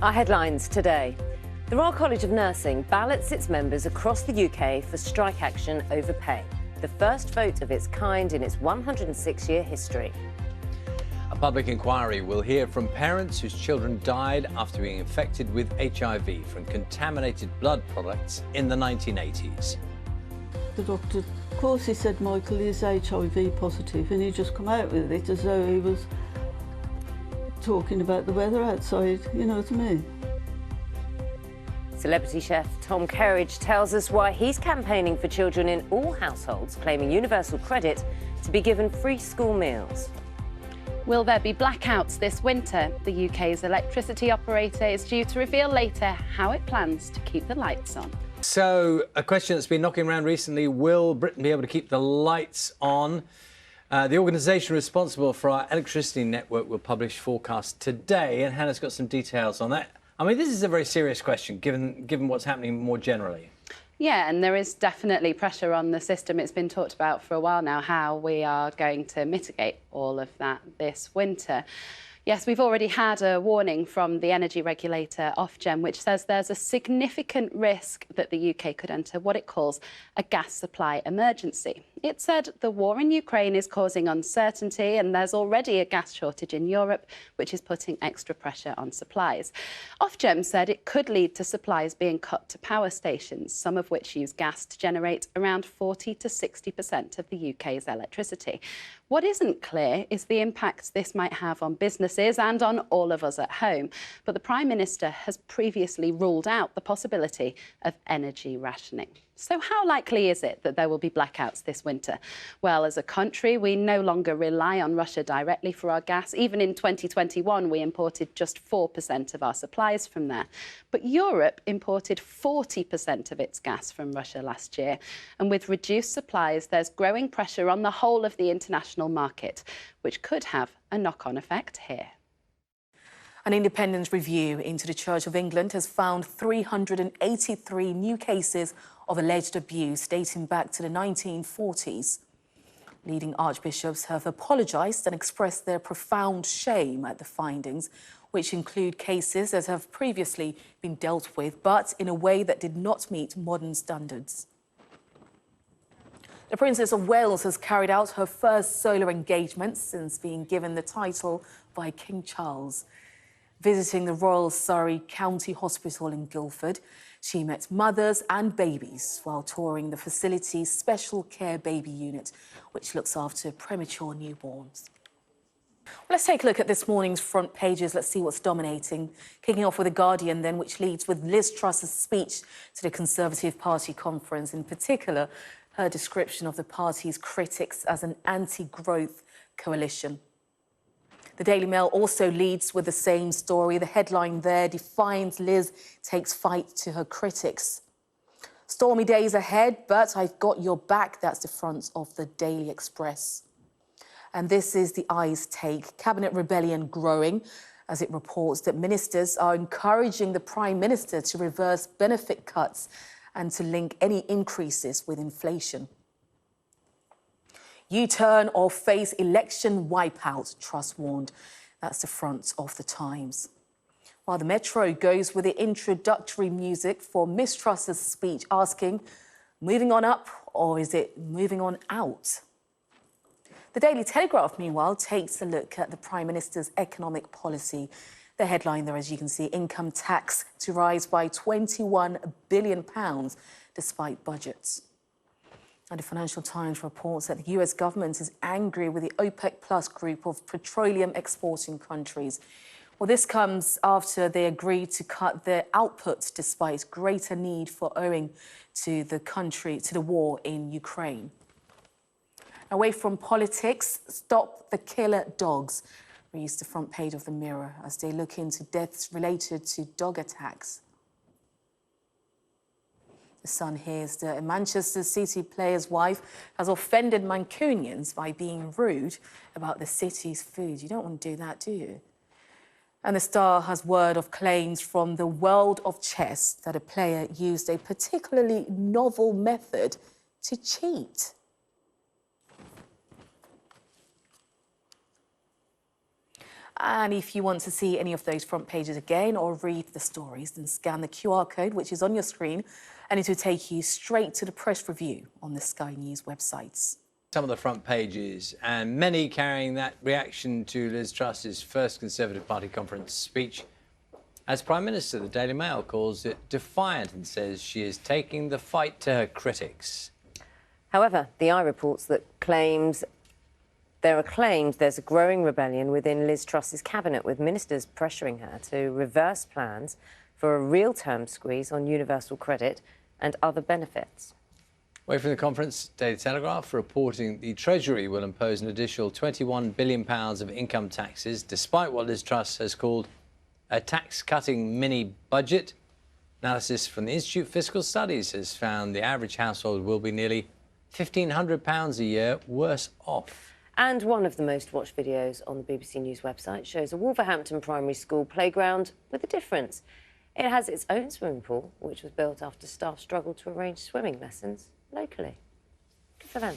Our headlines today. The Royal College of Nursing ballots its members across the UK for strike action over pay, the first vote of its kind in its 106-year history. A public inquiry will hear from parents whose children died after being infected with HIV from contaminated blood products in the 1980s. The doctor, of course, he said Michael is HIV positive, and he just come out with it as though he was talking about the weather outside, you know what I mean? Celebrity chef Tom Kerridge tells us why he's campaigning for children in all households, claiming universal credit to be given free school meals. Will there be blackouts this winter? The UK's electricity operator is due to reveal later how it plans to keep the lights on. So, a question that's been knocking around recently, will Britain be able to keep the lights on? The organisation responsible for our electricity network will publish forecasts today, and Hannah's got some details on that. I mean, this is a very serious question, given what's happening more generally. Yeah, and there is definitely pressure on the system. It's been talked about for a while now, how we are going to mitigate all of that this winter. Yes, we've already had a warning from the energy regulator, Ofgem, which says there's a significant risk that the UK could enter what it calls a gas supply emergency. It said the war in Ukraine is causing uncertainty and there's already a gas shortage in Europe, which is putting extra pressure on supplies. Ofgem said it could lead to supplies being cut to power stations, some of which use gas to generate around 40 to 60% of the UK's electricity. What isn't clear is the impact this might have on businesses and on all of us at home. But the Prime Minister has previously ruled out the possibility of energy rationing. So how likely is it that there will be blackouts this winter? Well, as a country, we no longer rely on Russia directly for our gas. Even in 2021, we imported just 4% of our supplies from there. But Europe imported 40% of its gas from Russia last year. And with reduced supplies, there's growing pressure on the whole of the international market, which could have a knock-on effect here. An independent review into the Church of England has found 383 new cases of alleged abuse dating back to the 1940s. Leading archbishops have apologised and expressed their profound shame at the findings, which include cases that have previously been dealt with, but in a way that did not meet modern standards. The Princess of Wales has carried out her first solo engagement since being given the title by King Charles. Visiting the Royal Surrey County Hospital in Guildford, she met mothers and babies while touring the facility's special care baby unit, which looks after premature newborns. Well, let's take a look at this morning's front pages. Let's see what's dominating. Kicking off with The Guardian then, which leads with Liz Truss's speech to the Conservative Party conference, in particular her description of the party's critics as an anti-growth coalition. The Daily Mail also leads with the same story. The headline there defines Liz takes fight to her critics. Stormy days ahead, but I've got your back. That's the front of the Daily Express. And this is the Eye's take. Cabinet rebellion growing as it reports that ministers are encouraging the Prime Minister to reverse benefit cuts and to link any increases with inflation. U-turn or face election wipeout, Truss warned. That's the front of the Times. While the Metro goes with the introductory music for Miss Truss's speech, asking, moving on up or is it moving on out? The Daily Telegraph, meanwhile, takes a look at the Prime Minister's economic policy. The headline there, as you can see, income tax to rise by £21 billion despite budgets. And the Financial Times reports that the US government is angry with the OPEC Plus group of petroleum exporting countries. Well, this comes after they agreed to cut their output despite greater need for owing to the war in Ukraine. Away from politics, stop the killer dogs, reads the front page of the Mirror as they look into deaths related to dog attacks. The Sun hears that a Manchester City player's wife has offended Mancunians by being rude about the city's food. You don't want to do that, do you? And the Star has word of claims from the world of chess that a player used a particularly novel method to cheat. And if you want to see any of those front pages again or read the stories, then scan the QR code, which is on your screen, and it will take you straight to the press review on the Sky News websites. Some of the front pages, and many carrying that reaction to Liz Truss's first Conservative Party conference speech. As Prime Minister, the Daily Mail calls it defiant and says she is taking the fight to her critics. However, the Eye reports that there are claims there's a growing rebellion within Liz Truss's cabinet, with ministers pressuring her to reverse plans for a real term squeeze on universal credit and other benefits. Away from the conference, Daily Telegraph reporting the Treasury will impose an additional £21 billion of income taxes, despite what Liz Truss has called a tax-cutting mini-budget. Analysis from the Institute of Fiscal Studies has found the average household will be nearly £1,500 a year worse off. And one of the most watched videos on the BBC News website shows a Wolverhampton primary school playground with a difference. It has its own swimming pool, which was built after staff struggled to arrange swimming lessons locally. Good for them.